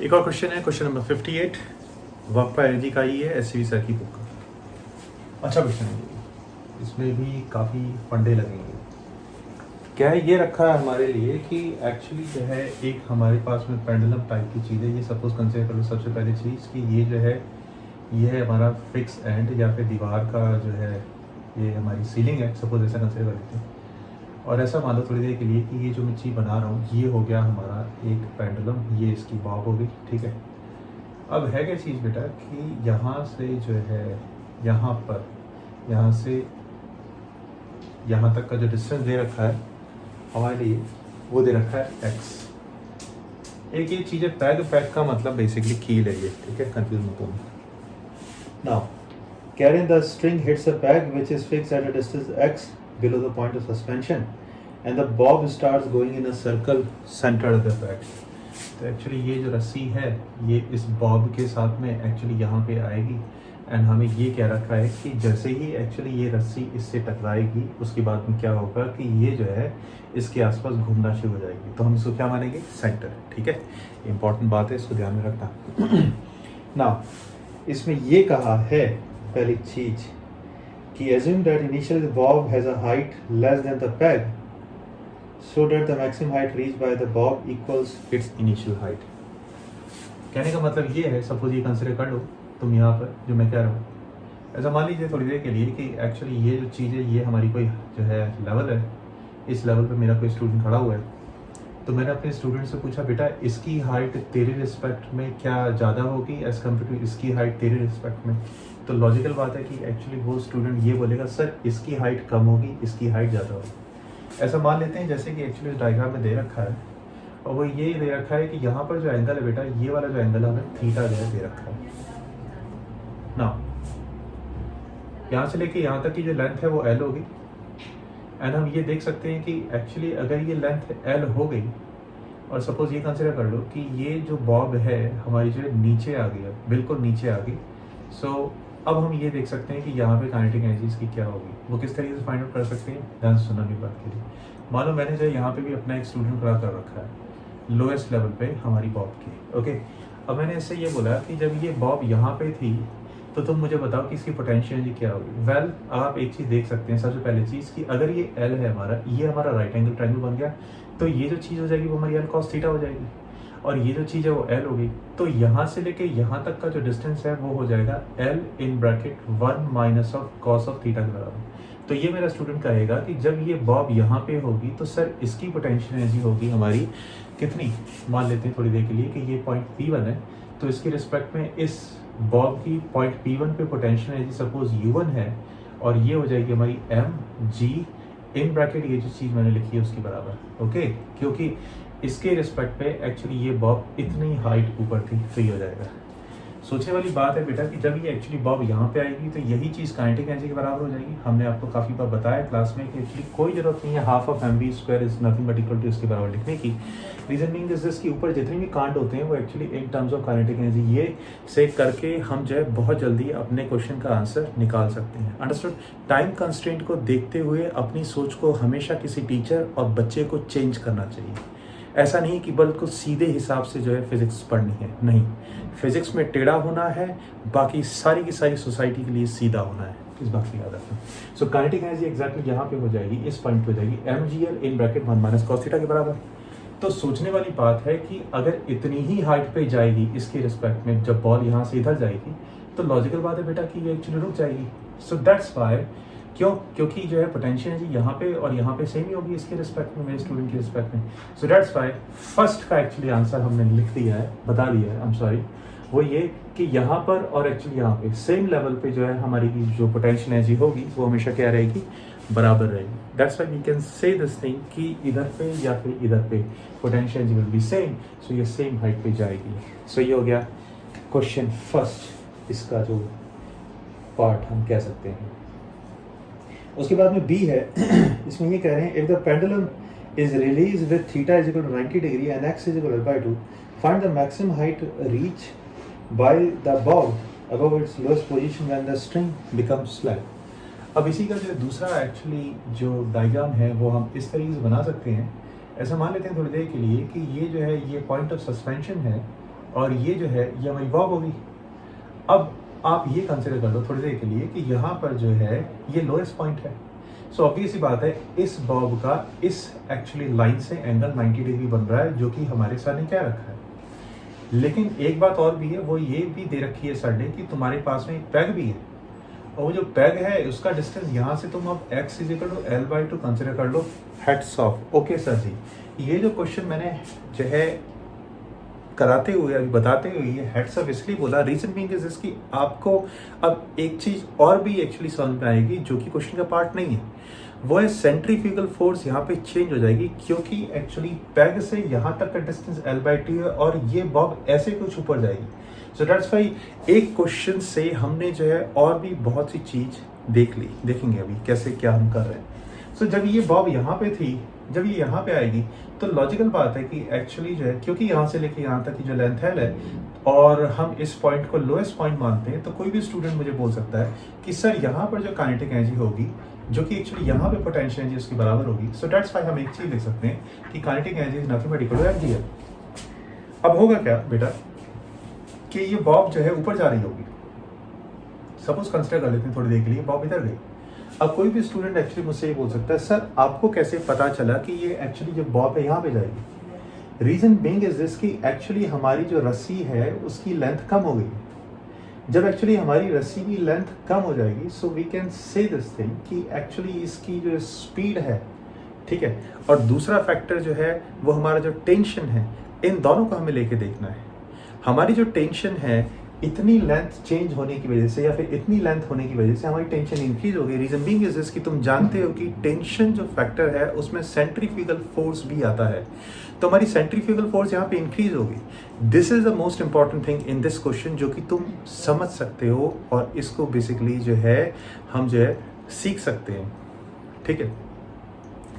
एक और क्वेश्चन है, क्वेश्चन नंबर 58 वर्क पर एनर्जी का ही है, एससीबी सर की बुक का। अच्छा क्वेश्चन है ये, इसमें भी काफ़ी फंडे लगेंगे। क्या है, ये रखा है हमारे लिए कि एक्चुअली जो है एक हमारे पास में पेंडुलम टाइप की चीज़ है। ये सपोज कंसिडर कर लो सबसे पहली चीज़ कि ये जो है ये है हमारा फिक्स एंड या फिर दीवार का जो है ये हमारी सीलिंग है, सपोज ऐसा कंसिडर कर लेते हैं। और ऐसा मान लो थोड़ी देर के लिए कि ये जो मैं चीज़ बना रहा हूँ ये हो गया हमारा एक पेंडुलम, ये इसकी बॉब हो गई, ठीक है। अब है क्या चीज़ बेटा कि यहाँ से जो है यहाँ पर यहाँ से यहाँ तक का जो डिस्टेंस दे रखा है हमारे लिए वो दे रखा है x। एक ये चीज़ है पैग, पैग का मतलब बेसिकली कील है ये, ठीक है, कंफ्यूज मत होना। Now carrying the string hits a peg which is fixed at a distance x below the point of suspension and the bob starts going in a circle centered at the peg। तो actually ये जो रस्सी है ये इस Bob के साथ में एक्चुअली यहाँ पे आएगी एंड हमें ये कह रखा है कि जैसे ही एक्चुअली ये रस्सी इससे टकराएगी उसके बाद में क्या होगा कि ये जो है इसके आसपास घूमना शुरू हो जाएगी। तो हम इसको क्या मानेंगे, सेंटर, ठीक है। इंपॉर्टेंट बात है, इसको ध्यान में रखना। ना इसमें ये कहा है पहली चीज कि assume that initially the bob has a height less than the peg so that the maximum height reached by the bob equals its initial height। कहने का मतलब ये है, सपोज ये कंसिडर कर लो तुम यहाँ पर जो मैं कह रहा हूँ, ऐसा मान लीजिए थोड़ी देर के लिए कि एक्चुअली ये जो चीज़ है ये हमारी कोई जो है लेवल है, इस लेवल पे मेरा कोई स्टूडेंट खड़ा हुआ है। तो मैंने अपने स्टूडेंट से पूछा बेटा इसकी हाइट तेरे रिस्पेक्ट में क्या ज़्यादा होगी एज़ कम्पेयर टू इसकी हाइट तेरे रिस्पेक्ट में। तो लॉजिकल बात है कि एक्चुअली वो स्टूडेंट ये बोलेगा सर इसकी हाइट कम होगी, इसकी हाइट ज़्यादा होगी। ऐसा मान लेते हैं जैसे कि एक्चुअली डायग्राम में दे रखा है और वो ये दे रखा है कि यहाँ पर जो एंगल है बेटा ये वाला जो एंगल है हमें थीटा जो है दे रखा है ना। यहाँ से लेके यहाँ तक की जो लेंथ है वो एल होगी एंड हम ये देख सकते हैं कि एक्चुअली अगर ये लेंथ एल हो गई और सपोज ये कंसिडर कर लो कि ये जो बॉब है हमारी जो नीचे आ गई है, बिल्कुल नीचे आ गई। सो अब हम ये देख सकते हैं कि यहाँ पे काइनेटिक एनर्जी इसकी क्या होगी, वो किस तरीके से फाइंड आउट कर सकते हैं। ध्यान से सुनना मेरी बात के लिए। मान लो मैंने जो यहाँ पे भी अपना एक स्टूडेंट खड़ा कर रखा है लोएस्ट लेवल पे हमारी बॉब की, ओके। अब मैंने इससे ये बोला कि जब ये बॉब यहाँ पे थी तो तुम मुझे बताओ कि इसकी पोटेंशियल एनर्जी क्या होगी। वेल आप एक चीज़ देख सकते हैं, सबसे पहली चीज़ कि अगर ये एल है हमारा, ये हमारा राइट एंगल ट्रायंगल बन गया तो ये जो चीज़ हो जाएगी वो हमारी एल कॉस थीटा हो जाएगी और ये जो चीज़ है वो एल होगी। तो यहाँ से लेके यहाँ तक का जो डिस्टेंस है वो हो जाएगा L in bracket 1 minus of cos of theta के बराबर। तो ये मेरा स्टूडेंट कहेगा कि जब ये बॉब यहाँ पे होगी तो सर इसकी पोटेंशियल एनर्जी होगी हमारी कितनी। मान लेते हैं थोड़ी देर के लिए कि ये पॉइंट P1 है, तो इसके रिस्पेक्ट में इस बॉब की पॉइंट P1 पे पोटेंशियल एनर्जी सपोज U1 है और ये हो जाएगी हमारी mg इन ब्रैकेट ये जो चीज़ मैंने लिखी है उसके बराबर, ओके। क्योंकि इसके रिस्पेक्ट पे एक्चुअली ये बॉब इतनी हाइट ऊपर थी तो ये हो जाएगा। सोचने वाली बात है बेटा कि जब ये एक्चुअली बॉब यहाँ पे आएगी तो यही चीज़ काइनेटिक एनर्जी के बराबर हो जाएगी। हमने आपको काफ़ी बार बताया क्लास में कि एक्चुअली कोई ज़रूरत नहीं है half of mv square is nothing but equal to इसके बराबर लिखने की। रीजन बीइंग इज दिस कि ऊपर जितने भी कांड होते हैं वो actually in terms of kinetic energy ये से करके हम जो है बहुत जल्दी अपने क्वेश्चन का आंसर निकाल सकते हैं। अंडरस्टूड। टाइम कंस्ट्रेंट को देखते हुए अपनी सोच को हमेशा किसी टीचर और बच्चे को चेंज करना चाहिए। ऐसा नहीं कि बिल्कुल सीधे हिसाब से जो है फिजिक्स पढ़नी है, नहीं। फिजिक्स में टेढ़ा होना है, बाकी सारी की सारी सोसाइटी के लिए सीधा होना है, इस बात की याद रखना। सो काइनेटिक एनर्जी एग्जैक्टली यहाँ पे हो जाएगी, इस पॉइंट पे हो जाएगी mgl in bracket 1 minus cos theta के बराबर। तो सोचने वाली बात है कि अगर इतनी ही हाइट पे जाएगी इसके रिस्पेक्ट में, जब बॉल यहाँ से इधर जाएगी तो लॉजिकल बात है बेटा कि ये एक्चुअली रुक जाएगी। सो दैट्स वाई, क्योंकि जो है पोटेंशियल एनर्जी यहाँ पे और यहाँ पे सेम ही होगी इसके रिस्पेक्ट में, मेरे स्टूडेंट के रिस्पेक्ट में। सो दैट्स वाई फर्स्ट का एक्चुअली आंसर हमने लिख दिया है, बता दिया है, आई एम सॉरी, वो ये कि यहाँ पर और एक्चुअली यहाँ पे सेम लेवल पे जो है हमारी जो पोटेंशियल एनर्जी होगी वो हमेशा क्या रहेगी, बराबर रहेगी। That's why we can say this thing कि इधर पे या फिर इधर पे potential energy will be same, so ये सेम हाइट पे जाएगी। सो ये हो गया क्वेश्चन फर्स्ट, इसका जो पार्ट हम कह सकते हैं। उसके बाद में बी है, इसमें ये कह रहे हैं if the pendulum is release with theta is equal to 90 degree and x is equal to L/2 find the maximum height reach by the bob above its lowest position when the string becomes flat. अब इसी का जो दूसरा actually जो diagram है वो हम इस तरीके से बना सकते हैं। ऐसा मान लेते हैं थोड़ी देर के लिए कि ये जो है ये पॉइंट ऑफ सस्पेंशन है और ये जो है ये हमारी बॉब होगी। अब आप ये कंसिडर कर लो थोड़ी देर के लिए कि यहाँ पर जो है ये लोएस्ट पॉइंट है। सो ऑब्वियस सी बात है इस बॉब का इस एक्चुअली लाइन से एंगल 90 डिग्री बन रहा है, जो कि हमारे सर ने क्या रखा है। लेकिन एक बात और भी है, वो ये भी दे रखी है सर ने कि तुम्हारे पास में एक पैग भी है, और वो जो पैग है उसका डिस्टेंस यहाँ से तुम अब x is equal to L/2 consider कर लो। Heads off. Okay sir ji, ये जो क्वेश्चन मैंने जो है कराते हुए अभी बताते हुए ये हेड्स ऑफ इसलिए बोला, रीजन बीइंग इज इसकी आपको अब एक चीज और भी एक्चुअली समझ में आएगी जो कि क्वेश्चन का पार्ट नहीं है, वो है सेंट्रीफ्यूगल फोर्स यहाँ पे चेंज हो जाएगी, क्योंकि एक्चुअली पैग से यहाँ तक का डिस्टेंस L/2 है और ये बॉब ऐसे कुछ ऊपर जाएगी। सो दैट्स वाई एक क्वेश्चन से हमने जो है और भी बहुत सी चीज देख ली, देखेंगे अभी कैसे क्या हम कर रहे हैं। सो जब ये बॉब यहाँ पे थी, जब ये यहाँ पे आएगी तो लॉजिकल बात है कि एक्चुअली जो है क्योंकि यहाँ से लेके यहाँ तक की जो लेंथ है और हम इस पॉइंट को लोएस्ट पॉइंट मानते हैं, तो कोई भी स्टूडेंट मुझे बोल सकता है कि सर यहाँ पर जो काइनेटिक एनर्जी होगी जो कि एक्चुअली यहाँ पे पोटेंशियल एनर्जी उसके बराबर होगी। सो दैट्स वाई हम एक चीज लिख सकते हैं कि kinetic energy is nothing but equal to mgl। अब होगा क्या बेटा कि ये बॉब जो है ऊपर जा रही होगी, सपोज कंसिडर कर लेते हैं थोड़ी देर के लिए बॉब इधर गई। अब कोई भी स्टूडेंट एक्चुअली मुझसे ये बोल सकता है सर आपको कैसे पता चला कि ये एक्चुअली जो बॉब है यहाँ पे जाएगी। रीजन बीइंग इज दिस कि एक्चुअली हमारी जो रस्सी है उसकी लेंथ कम हो गई। जब एक्चुअली हमारी रस्सी की लेंथ कम हो जाएगी so we can say this thing कि एक्चुअली इसकी जो स्पीड है, ठीक है, और दूसरा फैक्टर जो है वो हमारा जो टेंशन है, इन दोनों को हमें लेके देखना है। हमारी जो टेंशन है इतनी लेंथ चेंज होने की वजह से या फिर इतनी लेंथ होने की वजह से हमारी टेंशन इंक्रीज हो गई। रीजन बीइंग इज दिस कि तुम जानते हो कि टेंशन जो फैक्टर है उसमें सेंट्रीफ्यूगल फोर्स भी आता है, तो हमारी सेंट्रीफ्यूगल फोर्स यहाँ पे इंक्रीज होगी। This is the most important thing in this question जो कि तुम समझ सकते हो और इसको बेसिकली जो है हम जो है सीख सकते हैं, ठीक है,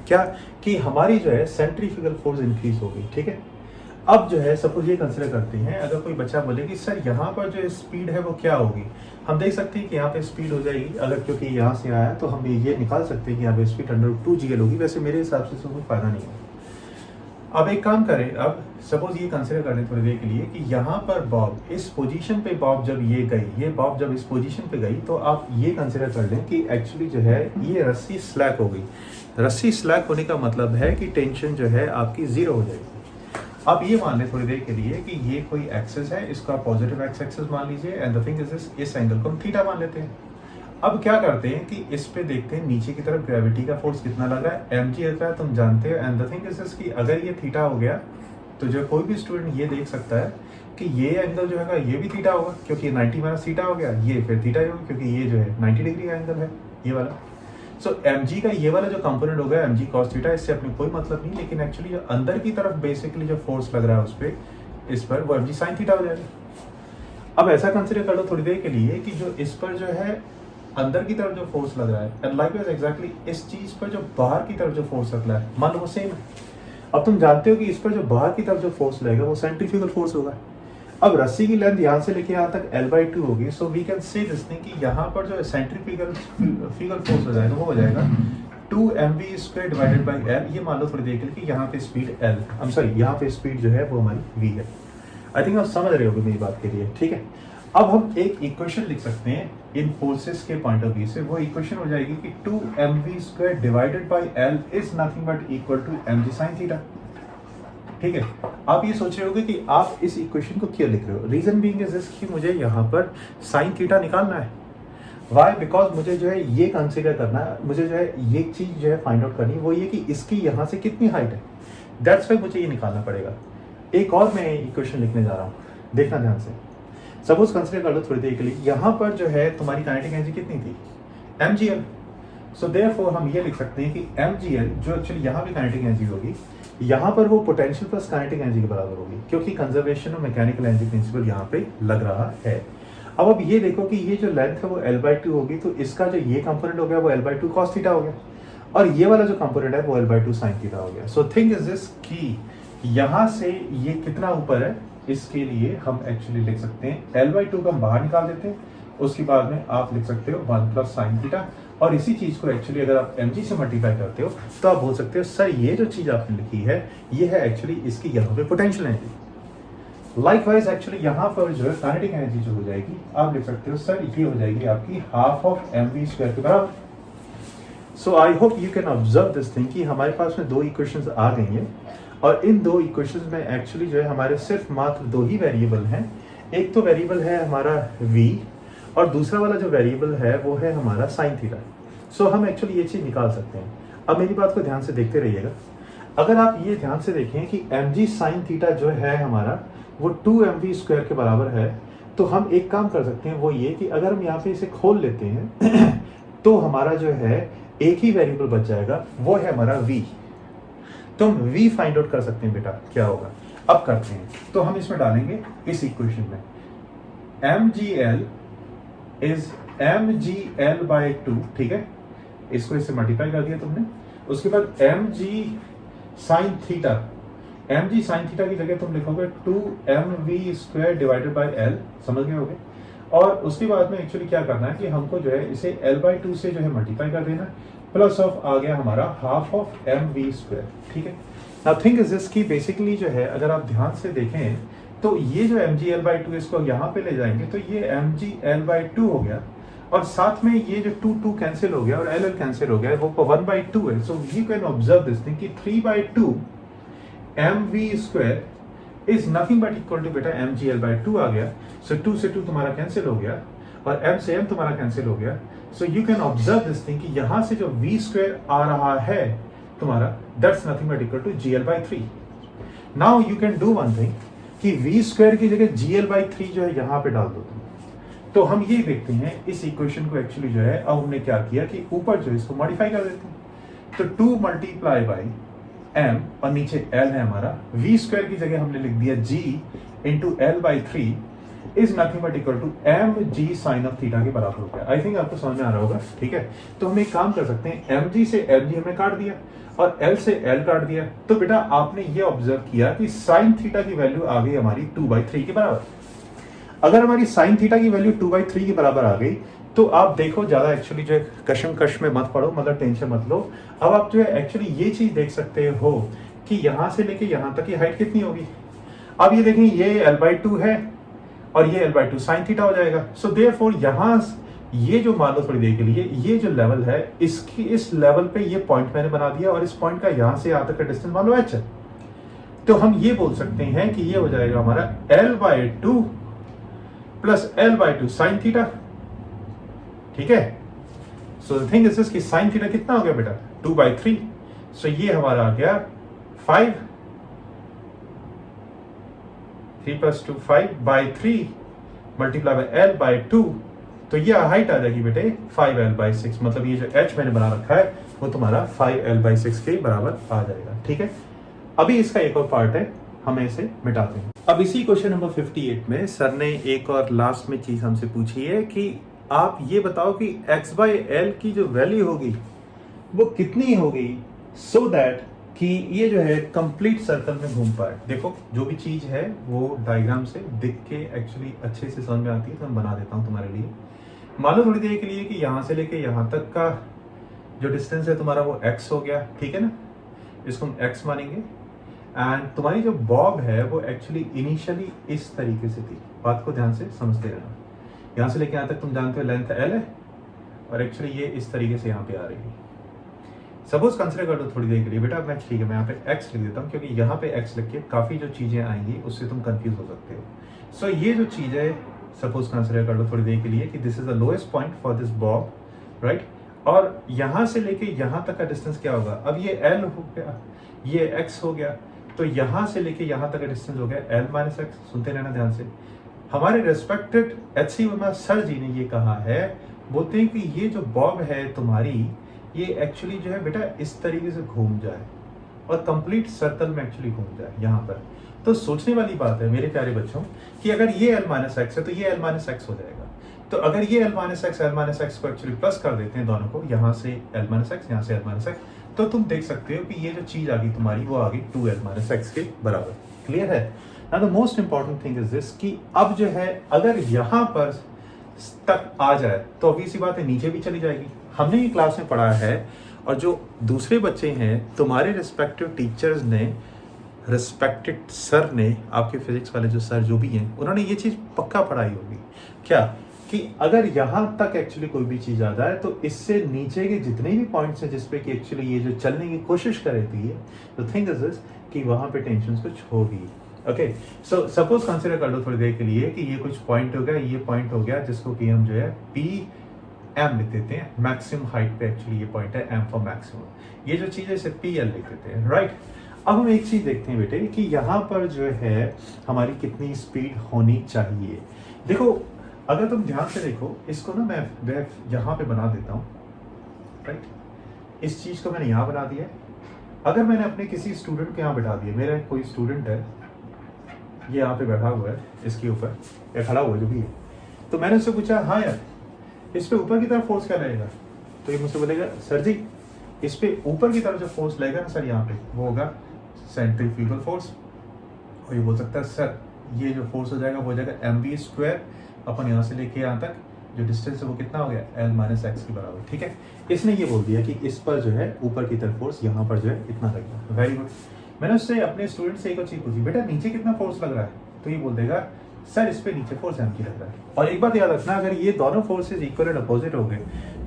क्या कि हमारी जो है सेंट्रीफ्यूगल फोर्स इंक्रीज होगी, ठीक है। अब जो है सपोज ये कंसिडर करते हैं, अगर कोई बच्चा बोले कि सर यहाँ पर जो स्पीड है वो क्या होगी, हम देख सकते हैं कि यहाँ पे स्पीड हो जाएगी, अगर क्योंकि यहाँ से आया तो हम ये निकाल सकते हैं कि यहाँ पे स्पीड √2gl होगी। वैसे मेरे हिसाब से कोई फायदा नहीं है। अब एक काम करें, अब सपोज ये कंसिडर कर लें थोड़ी देर के लिए कि यहाँ पर बॉब इस पोजीशन पे बॉब जब ये गई, ये बॉब जब इस पोजीशन पे गई तो आप ये कंसिडर कर लें कि एक्चुअली जो है ये रस्सी स्लैक हो गई। रस्सी स्लैक होने का मतलब है कि टेंशन जो है आपकी जीरो हो जाएगी। अब ये मान लें थोड़ी देर के लिए कि ये कोई एक्सेस है, इसका पॉजिटिव एक्स एक्सेस मान लीजिए, and the thing is this, इस एंगल को हम थीटा मान लेते हैं। अब क्या करते हैं कि इस पे देखते हैं नीचे की तरफ ग्रेविटी का फोर्स कितना लग रहा है, mg लग रहा है, तुम जानते हो। And the thing is this कि अगर ये थीटा हो गया तो जो कोई भी स्टूडेंट ये देख सकता है कि ये एंगल जो है ये भी थीटा होगा, क्योंकि 90 माइनस थीटा हो गया, ये फिर थीटा ही होगा क्योंकि ये जो है 90 डिग्री का एंगल है ये वाला। सो mg का ये वाला जो कंपोनेंट हो गया mg cos थीटा, इससे अपने कोई मतलब नहीं, लेकिन एक्चुअली जो अंदर की तरफ बेसिकली जो फोर्स लग रहा है उस पर, इस पर, वो mg sin थीटा हो जाएगा। अब ऐसा कंसिडर कर लो थोड़ी देर के लिए कि जो इस पर जो है अंदर की तरफ जो फोर्स लग रहा है, एंड लाइकवाइज एग्जैक्टली इस चीज पर जो बाहर की तरफ जो फोर्स लग रहा है, मान लो वो सेम है। अब तुम जानते हो कि इस पर जो बाहर की तरफ जो फोर्स लगेगा वो सेंट्रीफ्यूगल फोर्स होगा। अब रस्सी की लेंथ यहाँ से लेके यहाँ तक L/2 होगी, so we can say this thing कि यहाँ पर जो सेंट्रीफ्यूगल फोर्स हो जाएगा वो हो जाएगा 2mv² डिवाइडेड बाई L। ये मान लो थोड़ी देर के लिए कि यहाँ पे स्पीड L, I'm सॉरी, यहाँ पे स्पीड जो है वो हमारी v है। आई थिंक आप समझ रहे होगे मेरी बात के लिए, ठीक है। अब हम एक इक्वेशन लिख सकते हैं इन फोर्सेस के पॉइंट ऑफ व्यू से, वो इक्वेशन हो जाएगी कि 2mv² divided by L is nothing but equal to mg sin theta, ठीक है। आप ये सोच रहे होगे कि आप इस इक्वेशन को क्यों लिख रहे हो। रीजन बीइंग इज दिस कि मुझे यहाँ पर sin थीटा निकालना है। वाई? बिकॉज मुझे जो है ये कंसिडर करना है, मुझे जो है ये चीज जो है फाइंड आउट करनी है, वो ये कि इसकी यहाँ से कितनी हाइट है, दैट्स वाई मुझे ये निकालना पड़ेगा। एक और मैं इक्वेशन लिखने जा रहा हूँ, देखना ध्यान से। सपोज कंसिडर कर लो थोड़ी देर के लिए, यहाँ पर जो है तुम्हारी काइनेटिक एनर्जी कितनी थी, mgl। सो देयरफॉर हम ये लिख सकते हैं कि mgl जो एक्चुअली यहाँ पे काइनेटिक एनर्जी होगी, यहाँ पर वो पोटेंशियल प्लस काइनेटिक एनर्जी के बराबर होगी, क्योंकि कंजर्वेशन और मैकेनिकल एनर्जी प्रिंसिपल यहाँ पे लग रहा है। अब ये देखो कि ये जो लेंथ है वो L/2 होगी, तो इसका जो ये कंपोनेंट हो गया वो L/2 cos थीटा हो गया, और ये वाला जो कंपोनेंट है वो L/2 sin थीटा हो गया। सो थिंग इज दिस कि यहाँ से ये कितना ऊपर है, इसके लिए हम एक्चुअली लिख सकते हैं L/2 को हम बाहर निकाल देते हैं, उसके बाद में आप लिख सकते हो 1 प्लस sin थीटा, और इसी चीज को एक्चुअली अगर आप mg से मल्टीप्लाई करते हो तो आप बोल सकते हो सर ये जो चीज आपने लिखी है ये है एक्चुअली इसकी यहाँ पे पोटेंशियल एनर्जी। लाइकवाइज एक्चुअली यहाँ पर जो है काइनेटिक एनर्जी जो हो जाएगी, आप लिख सकते हो सर ये हो जाएगी आपकी हाफ ऑफ mv² के बराबर। So I hope you can observe this thing कि हमारे पास में दो इक्वेशंस आ गई हैं और इन दो इक्वेशंस में एक्चुअली जो है हमारे सिर्फ मात्र दो ही वेरिएबल हैं। एक तो वेरिएबल है हमारा v और दूसरा वाला जो वेरिएबल है वो है हमारा साइन थीटा। सो हम एक्चुअली ये चीज़ निकाल सकते हैं। अब मेरी बात को ध्यान से देखते रहिएगा। अगर आप ये ध्यान से देखें कि mg साइन थीटा जो है हमारा वो 2mv² के बराबर है, तो हम एक काम कर सकते हैं, वो ये कि अगर हम यहाँ पे इसे खोल लेते हैं तो हमारा जो है एक ही वेरिएबल बच जाएगा, वो है हमारा v। तो हम v फाइंड आउट कर सकते हैं बेटा क्या होगा। अब करते हैं, तो हम इसमें डालेंगे इस इक्वेशन में mgl इज mgl/2, ठीक है, इसको इससे मल्टीप्लाई कर दिया तुमने। उसके बाद mg साइन थीटा की जगह तुम लिखोगे 2mv² डिवाइडेड बाय l, समझ गए होगे। और उसके बाद में एक्चुअली क्या करना है कि हमको जो है इसे l/2 से जो है मल्टीप्लाई कर देना, प्लस ऑफ आ गया हमारा हाफ ऑफ mv², ठीक है। नाउ थिंग इज दिस कि बेसिकली जो है अगर आप ध्यान से देखें तो ये जो mgl/2 इसको यहाँ पे ले जाएंगे तो ये mgl/2 हो गया और साथ में ये जो 2 कैंसिल हो गया और l कैंसिल हो गया, वो 1/2 है। So you can observe this thing कि 3/2 mv² is nothing but equal to बेटा mgl/2 आ गया। सो 2 से 2 तुम्हारा कैंसिल हो गया और m से m तुम्हारा कैंसिल हो गया। So you can observe this thing कि यहां से जो v² आ रहा है तुम्हारा, that's nothing but equal to gl/3। Now you can do one thing कि v² की जगह gl/3 जो है यहां पे डाल दो तुम। तो हम ये देखते हैं इस इक्वेशन को एक्चुअली जो है अब हमने क्या किया कि ऊपर जो इसको मॉडिफाई कर देते हैं। तो 2 मल्टीप्लाई बाई m और नीचे l है हमारा, v² की जगह हमने लिख दिया g into l/3 is nothing but equal to mg sine of theta के बराबर हो गया। आई थिंक आपको समझ में आ रहा होगा, ठीक है। तो हम एक काम कर सकते हैं, mg से mg हमने काट दिया और l से l काट दिया। तो बेटा आपने ये ऑब्जर्व किया कि साइन थीटा की वैल्यू आ गई हमारी 2/3 के बराबर। अगर हमारी साइन थीटा की वैल्यू 2/3 के बराबर आ गई तो आप देखो ज्यादा एक्चुअली जो है कशमकश में मत पड़ो, मतलब टेंशन मत लो। अब आप जो है एक्चुअली ये चीज देख सकते हो कि यहां से लेके यहां तक की हाइट कितनी होगी। अब ये देखें ये l/2 है और ये l/2 साइन थीटा हो जाएगा। सो देयरफॉर यहां ये जो मान लो थोड़ी देर के लिए ये जो लेवल है इसकी इस लेवल पे ये पॉइंट मैंने बना दिया और इस पॉइंट का यहां से यहां तक का डिस्टेंस मान लो h है। तो हम ये बोल सकते हैं कि ये हो जाएगा हमारा l/2 plus l/2 sine theta, ठीक है। So the thing is this कि साइन थीटा कितना हो गया बेटा 2/3। सो ये हमारा आ गया 5, 3 + 2 5/3 मल्टीप्लाई बाय l/2। तो ये हाइट आ जाएगी बेटे 5l/6, मतलब ये जो h मैंने बना रखा है वो तुम्हारा 5l/6 के बराबर आ जाएगा, ठीक है। अभी इसका एक और पार्ट है, हम इसे मिटाते हैं। अब इसी क्वेश्चन नंबर 58 में सर ने एक और लास्ट में चीज हमसे पूछी है कि आप ये बताओ कि x/l की जो वैल्यू होगी वो कितनी होगी सो दैट कि ये जो है कंप्लीट सर्कल में घूम पाए। देखो जो भी चीज है वो डायग्राम से दिख के एक्चुअली अच्छे से समझ में आती है, तो मैं बना देता हूँ तुम्हारे लिए। मान लो थोड़ी देर के लिए कि यहाँ से लेके यहाँ तक का जो डिस्टेंस है तुम्हारा वो x हो गया, ठीक है ना, इसको हम x मानेंगे। एंड तुम्हारी जो बॉब है वो एक्चुअली इनिशियली इस तरीके से थी, बात को ध्यान से समझते रहना। यहाँ से लेके यहाँ तक तुम जानते हो लेंथ l है और एक्चुअली ये इस तरीके से यहाँ पे आ रही है। सपोज कंसिडर कर दो थोड़ी देर के लिए बेटा, मैं ठीक है मैं यहाँ पे x लिख देता हूँ क्योंकि यहाँ पे x लिख के काफ़ी जो चीज़ें आएंगी उससे तुम कंफ्यूज हो सकते हो। सो ये जो चीज़ है सपोज कंसिडर कर दो थोड़ी देर के लिए कि this is the lowest point for this Bob, right. और यहाँ से लेके यहाँ तक का डिस्टेंस क्या होगा, अब ये l हो गया, ये x हो गया, तो यहाँ से लेके यहाँ तक का डिस्टेंस हो गया l - x। सुनते रहना ध्यान से। हमारे रेस्पेक्टेड H.C. वर्मा सर जी ने ये कहा है, बोलते हैं कि ये जो बॉब है तुम्हारी ये एक्चुअली जो है बेटा इस तरीके से घूम जाए और कंप्लीट सर्कल में एक्चुअली घूम जाए यहाँ पर। तो सोचने वाली बात है मेरे प्यारे बच्चों कि अगर ये l - x है तो ये l - x हो जाएगा। तो अगर ये l - x को एक्चुअली प्लस कर देते हैं दोनों को, यहाँ से l - x यहाँ से l - x, तो तुम देख सकते हो कि ये जो चीज आ गई तुम्हारी वो आ गई 2l - x के बराबर। क्लियर है ना। The most important thing is this कि अब जो है अगर यहाँ पर तक आ जाए तो ऑब्वियस सी बात है नीचे भी चली जाएगी। हमने ये क्लास में पढ़ा है और जो दूसरे बच्चे हैं तुम्हारे रिस्पेक्टिव टीचर्स ने रिस्पेक्टेड सर ने, आपके फिजिक्स वाले जो सर जो भी हैं, उन्होंने ये चीज़ पक्का पढ़ाई होगी क्या, कि अगर यहाँ तक एक्चुअली कोई भी चीज़ आता है तो इससे नीचे के जितने भी पॉइंट्स हैं जिसपे कि एक्चुअली ये जो चलने की कोशिश कर रही है, तो थिंक इज दिस कि वहाँ पे टेंशन कुछ होगी। ओके, सो सपोज कंसिडर कर लो थोड़ी देर के लिए कि ये कुछ पॉइंट हो गया, ये पॉइंट हो गया, जिसको कि हम जो है पी एम लिख देते हैं, मैक्सिमम हाइट पे एक्चुअली ये पॉइंट है, एम फॉर मैक्सिमम। ये जो चीज़ है इसे पी एल लिख देते हैं, राइट। अब हम एक चीज़ देखते हैं बेटे कि यहाँ पर जो है हमारी कितनी स्पीड होनी चाहिए। देखो अगर तुम ध्यान से देखो इसको ना, मैं यहाँ पे बना देता हूँ, राइट। इस चीज़ को मैंने यहाँ बना दिया है। अगर मैंने अपने किसी स्टूडेंट के यहाँ बैठा दिया, मेरा कोई स्टूडेंट है, ये यहाँ पे बैठा हुआ है इसके ऊपर, या खड़ा हुआ जो भी है, तो मैंने उससे पूछा हाँ यार इस पे ऊपर की तरफ फोर्स क्या लगेगा, तो ये मुझसे बोलेगा सर जी इस पे ऊपर की तरफ जो फोर्स लगेगा ना सर यहाँ पे वो होगा सेंट्रीफ्यूगल फोर्स। और ये बोल सकता है सर ये जो फोर्स हो जाएगा वो हो जाएगा mv स्क्वायर अपन यहाँ से लेके यहाँ तक जो डिस्टेंस है वो कितना हो गया l माइनस एक्स के बराबर, ठीक है। इसने ये बोल दिया कि इस पर जो है ऊपर की तरफ फोर्स यहाँ पर जो है इतना लगेगा। Very good. मैंने उससे अपने स्टूडेंट से एक और चीज पूछी, बेटा नीचे कितना फोर्स लग रहा है, तो ये बोल देगा सर इस पे नीचे फोर्स एम की लग रहा है। और एक बात याद रखना, अगर ये दोनों फोर्सेज इक्वल एंड अपोजिट हो गए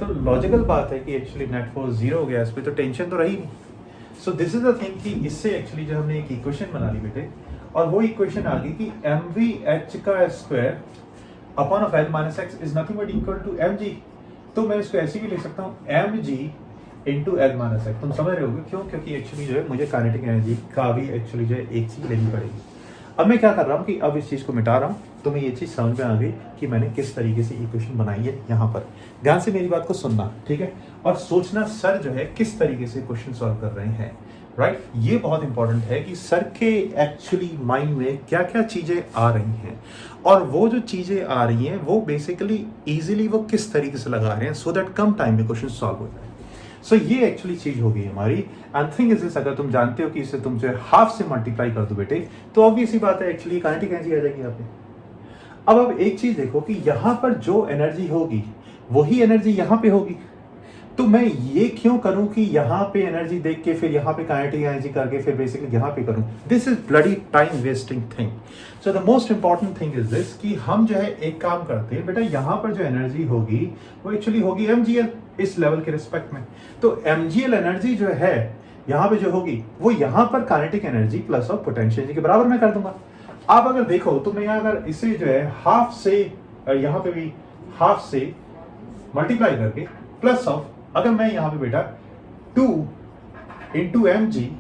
तो लॉजिकल बात है कि एक्चुअली नेट फोर्स जीरो हो गया, इस पे तो टेंशन तो रही नहीं। सो दिस इज द थिंग कि इससे एक्चुअली जो हमने एक इक्वेशन बना ली बेटे, और वो इक्वेशन आ गई कि एम वी एच का square upon of L minus X is nothing but equal to M G. तो मैं इसको ऐसे भी लिख सकता हूँ M G into L minus X. तुम समझ रहे होगे क्यों, क्योंकि एक्चुअली जो है मुझे काइनेटिक एनर्जी का भी एक्चुअली जो है एक चीज लेनी पड़ेगी। अब मैं क्या कर रहा हूँ कि अब इस चीज़ को मिटा रहा हूँ, तो मैं ये चीज़ समझ में आ गई कि मैंने किस तरीके से इक्वेशन बनाई है। यहाँ पर ध्यान से मेरी बात को सुनना, ठीक है, और सोचना सर जो है किस तरीके से क्वेश्चन सॉल्व कर रहे हैं, राइट। ये बहुत इंपॉर्टेंट है कि सर के एक्चुअली माइंड में क्या क्या चीज़ें आ रही हैं, और वो जो चीज़ें आ रही हैं वो बेसिकली ईजिली वो किस तरीके से लगा रहे हैं, सो दैट कम टाइम में क्वेश्चन सॉल्व हो जाए। सो ये एक्चुअली चीज होगी हमारी। एंड थिंग इज दिस, अगर तुम जानते हो कि इसे तुम जो है हाफ से मल्टीप्लाई कर दो बेटे, तो ऑब्वियस ही बात है एक्चुअली काइनेटिक एनर्जी आ जाएगी यहाँ पे। अब एक चीज देखो कि यहाँ पर जो एनर्जी होगी वही एनर्जी यहाँ पे होगी, तो मैं ये क्यों करूं कि यहाँ पे एनर्जी देख के फिर यहाँ पे काइनेटिक एनर्जी करके फिर बेसिकली यहाँ पे करूं। This is bloody time wasting thing. So the most important thing is this कि हम जो है एक काम करते हैं बेटा, यहाँ पर जो एनर्जी होगी वो एक्चुअली होगी mgl इस लेवल के रिस्पेक्ट में। तो mgl एनर्जी जो है यहाँ पे जो होगी वो यहाँ पर kinetic energy plus of potential energy के बराबर मैं कर दूंगा। आप अगर देखो तो मैं यहाँ अगर इसे जो है हाफ से, यहाँ पे भी हाफ से मल्टीप्लाई करके प्लस ऑफ, अगर मैं यहाँ पे बेटा 2 इंटू एम जी,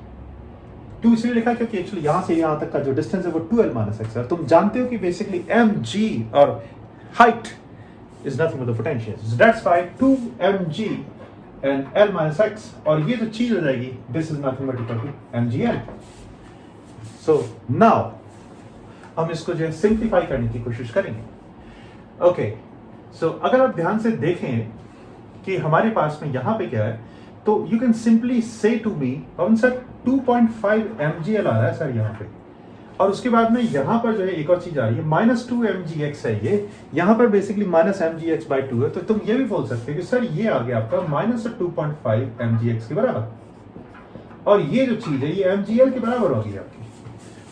2 इसलिए लिखा क्योंकि एक्चुअली यहाँ से यहाँ तक का जो डिस्टेंस है वो 2l माइनस एक्स है। तुम जानते हो कि बेसिकली एम जी और height is nothing but the potential, that's why 2mg and l minus X, और ये जो चीज हो जाएगी this is nothing but equal to mgl। So now हम इसको जो है सिंप्लीफाई करने की कोशिश करेंगे। ओके, सो अगर आप ध्यान से देखें कि हमारे पास में यहाँ पे क्या है, तो you can simply say to me Pawan sir 2.5 mgl आ रहा है सर यहाँ पे, और उसके बाद में यहाँ पर जो है एक और चीज आ रही है -2 mgx है, ये यहाँ पर बेसिकली -mgx/2 है। तो तुम ये भी बोल सकते हो कि सर ये आ गया आपका -2.5 mgx के बराबर, और ये जो चीज है ये mgl के बराबर होगी आपकी।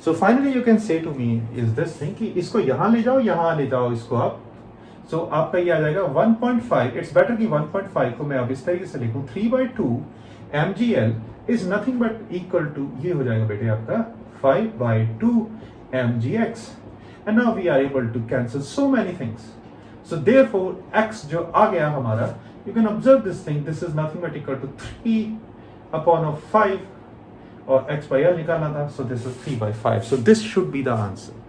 So finally you can say to me is this thing कि इसको यहाँ ले जाओ, यहाँ ले जाओ इसको आप, सो आपका ये आ जाएगा 1.5। इट्स बेटर कि 1.5 को मैं अब इस तरीके से लिखूं, 3/2 mgl is nothing but equal to, ये हो जाएगा बेटे आपका 5/2 mgx। And now we are able to cancel so many things. So therefore x जो आ गया हमारा, you can observe this thing, this is nothing but equal to 3/5, और x/l निकालना था, so this is 3/5। So this should be the answer.